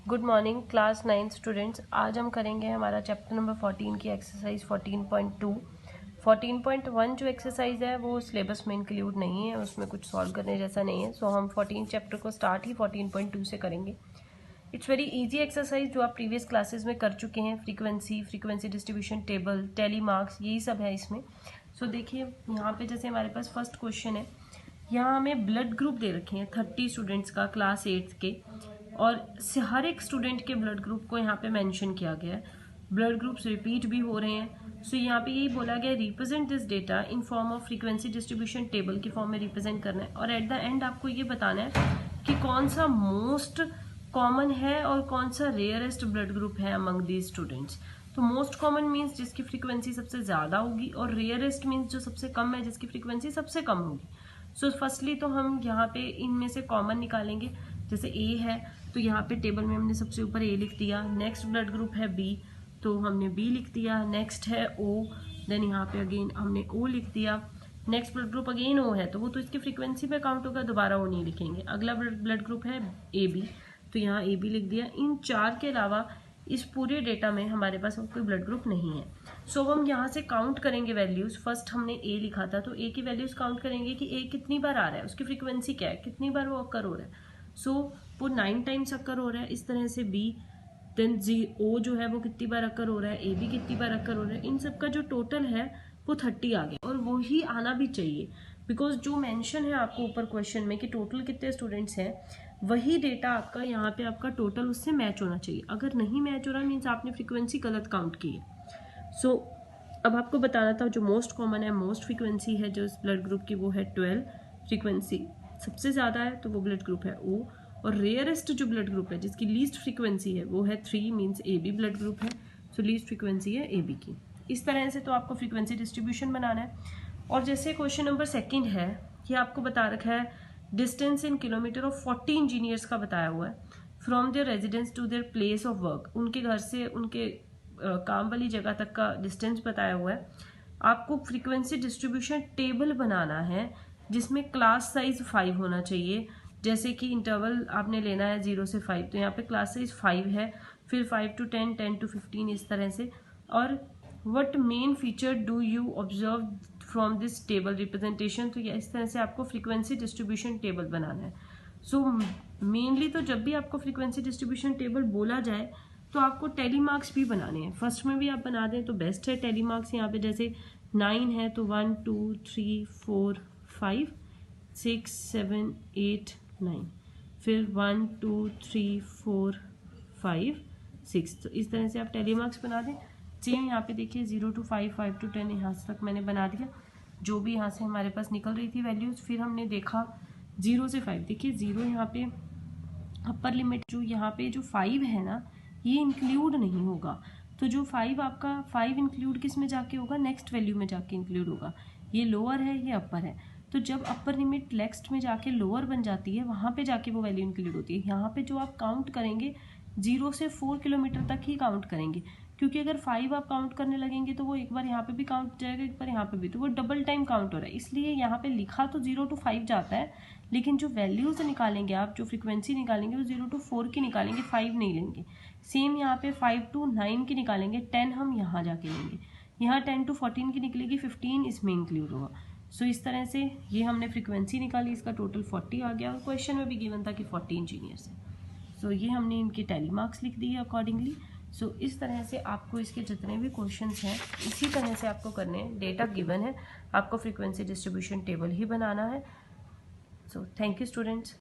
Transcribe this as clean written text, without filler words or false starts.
Good morning class 9 students. आज हम करेंगे हमारा चैप्टर नंबर 14 की एक्सरसाइज 14.2। 14.1 जो एक्सरसाइज है वो सिलेबस में इंक्लूड नहीं है, उसमें कुछ सॉल्व करने जैसा नहीं है। सो हम 14 चैप्टर को स्टार्ट ही 14.2 से करेंगे। इट्स वेरी इजी एक्सरसाइज जो आप प्रीवियस क्लासेस में कर चुके हैं। Frequency distribution table, tally marks, यही सब है इसमें। सो देखिए यहाँ पे जैसे हमारे पास फर्स्ट क्वेश्चन है, यहाँ हमें ब्लड ग्रुप दे रखे हैं 30 स्टूडेंट्स का क्लास 8 के, और हर एक स्टूडेंट के ब्लड ग्रुप को यहाँ पे मेंशन किया गया है। ब्लड ग्रुप्स रिपीट भी हो रहे हैं। सो यहाँ पे यही बोला गया represent this data in form of frequency distribution table की फॉर्म में रिप्रेजेंट करना है, और एट द एंड आपको ये बताना है कि कौन सा मोस्ट कॉमन है और कौन सा रेयरेस्ट ब्लड ग्रुप है अमंग दीज स्टूडेंट्स। तो मोस्ट कॉमन मीन्स जिसकी फ्रीक्वेंसी सबसे ज़्यादा होगी, और रेयरेस्ट मीन्स जो सबसे कम है जिसकी फ्रीक्वेंसी सबसे कम होगी। सो फर्स्टली तो हम यहाँ पे इनमें से कॉमन निकालेंगे। जैसे ए है तो यहाँ पे टेबल में हमने सबसे ऊपर ए लिख दिया। नेक्स्ट ब्लड ग्रुप है बी तो हमने बी लिख दिया। नेक्स्ट है ओ, देन यहाँ पे अगेन हमने ओ लिख दिया। नेक्स्ट ब्लड ग्रुप अगेन ओ है तो वो तो इसकी फ्रीक्वेंसी पे काउंट होगा, दोबारा ओ नहीं लिखेंगे। अगला ब्लड ग्रुप है ए बी तो यहाँ ए बी लिख दिया। इन चार के अलावा इस पूरे डेटा में हमारे पास कोई ब्लड ग्रुप नहीं है। सो हम यहाँ से काउंट करेंगे वैल्यूज। फर्स्ट हमने ए लिखा था तो ए की वैल्यूज काउंट करेंगे कि ए कितनी बार आ रहा है, उसकी फ्रीक्वेंसी क्या है, कितनी बार वो अकर हो रहा है। सो वो 9 टाइम्स अकर हो रहा है। इस तरह से बी, देन ओ जो है वो कितनी बार अकर हो रहा है, ए बी कितनी बार अकर हो रहा है। इन सब का जो टोटल है वो 30 आ गया, और वो ही आना भी चाहिए बिकॉज जो मेंशन है आपको ऊपर क्वेश्चन में कि टोटल कितने स्टूडेंट्स हैं, वही डेटा आपका यहाँ पे आपका टोटल उससे मैच होना चाहिए। अगर नहीं मैच हो रहा मीन्स आपने फ्रीक्वेंसी गलत काउंट की है। सो अब आपको बताना था जो मोस्ट कॉमन है, मोस्ट फ्रीक्वेंसी है जो इस ब्लड ग्रुप की वो है 12। फ्रीक्वेंसी सबसे ज़्यादा है तो वो ब्लड ग्रुप है ओ, और रेयरेस्ट जो ब्लड ग्रुप है जिसकी लीस्ट फ्रीक्वेंसी है वो है 3 means a b blood group है। सो लीस्ट फ्रीक्वेंसी है ए बी की। इस तरह से तो आपको फ्रीक्वेंसी डिस्ट्रीब्यूशन बनाना है। और जैसे क्वेश्चन नंबर 2 है, ये आपको बता रखा है distance in kilometre of 40 engineers का बताया हुआ है from their residence to their place of work. उनके घर से उनके काम वाली जगह तक का डिस्टेंस बताया हुआ है। आपको फ्रीक्वेंसी डिस्ट्रीब्यूशन टेबल बनाना है जिसमें क्लास साइज 5 होना चाहिए। जैसे कि इंटरवल आपने लेना है 0 से 5, तो यहाँ पे क्लास साइज 5 है, फिर 5 to 10, 10 to 15 इस तरह से। और what main feature do you observe from this table representation, तो इस तरह से आपको फ्रीक्वेंसी डिस्ट्रीब्यूशन टेबल बनाना है। सो मेनली तो जब भी आपको फ्रीक्वेंसी डिस्ट्रीब्यूशन टेबल बोला जाए तो आपको टेली मार्क्स भी बनाने हैं। फर्स्ट में भी आप बना दें तो बेस्ट है। टेली मार्क्स यहाँ पे जैसे 9 है तो 1 2 3 4 5 6 7 8 9, फिर 1 2 3 4 5 6, तो इस तरह से आप टेली मार्क्स बना दें। सेम यहाँ पे देखिए 0 to 5, 5 to 10 यहाँ तक मैंने बना दिया जो भी यहाँ से हमारे पास निकल रही थी वैल्यूज। फिर हमने देखा 0 से 5, देखिए 0 यहाँ पे अपर लिमिट, जो यहाँ पे जो 5 है ना ये इंक्लूड नहीं होगा। तो जो 5 आपका 5 इंक्लूड किस में जाके होगा, नेक्स्ट वैल्यू में जाके इंक्लूड होगा। ये लोअर है ये अपर है, तो जब अपर लिमिट नेक्स्ट में जाके लोअर बन जाती है वहाँ पे जाके वो वैल्यू इंक्लूड होती है। यहाँ पे जो आप काउंट करेंगे 0 से 4 किलोमीटर तक ही काउंट करेंगे, क्योंकि अगर 5 आप काउंट करने लगेंगे तो वो एक बार यहाँ पे भी काउंट जाएगा, एक बार यहाँ पे भी, तो वो डबल टाइम काउंट हो रहा है। इसलिए यहाँ पे लिखा तो 0 to 5 जाता है, लेकिन जो वैल्यूज निकालेंगे आप, जो फ्रीक्वेंसी निकालेंगे वो 0 to 4 की निकालेंगे, 5 नहीं लेंगे। सेम यहाँ पे 5 to 9 की निकालेंगे, 10 हम यहाँ जाके लेंगे। यहाँ 10 to 14 की निकलेगी, 15 इसमें इंक्लूड होगा। सो इस तरह से ये हमने फ्रीक्वेंसी निकाली, इसका टोटल 40 आ गया, और क्वेश्चन में भी गिवन था कि 40 इंजीनियर्स है। सो ये हमने इनके टेली मार्क्स लिख दिए अकॉर्डिंगली। सो इस तरह से आपको इसके जितने भी क्वेश्चंस हैं इसी तरह से आपको करने हैं। डेटा गिवन है, आपको फ्रीक्वेंसी डिस्ट्रीब्यूशन टेबल ही बनाना है। So thank you students.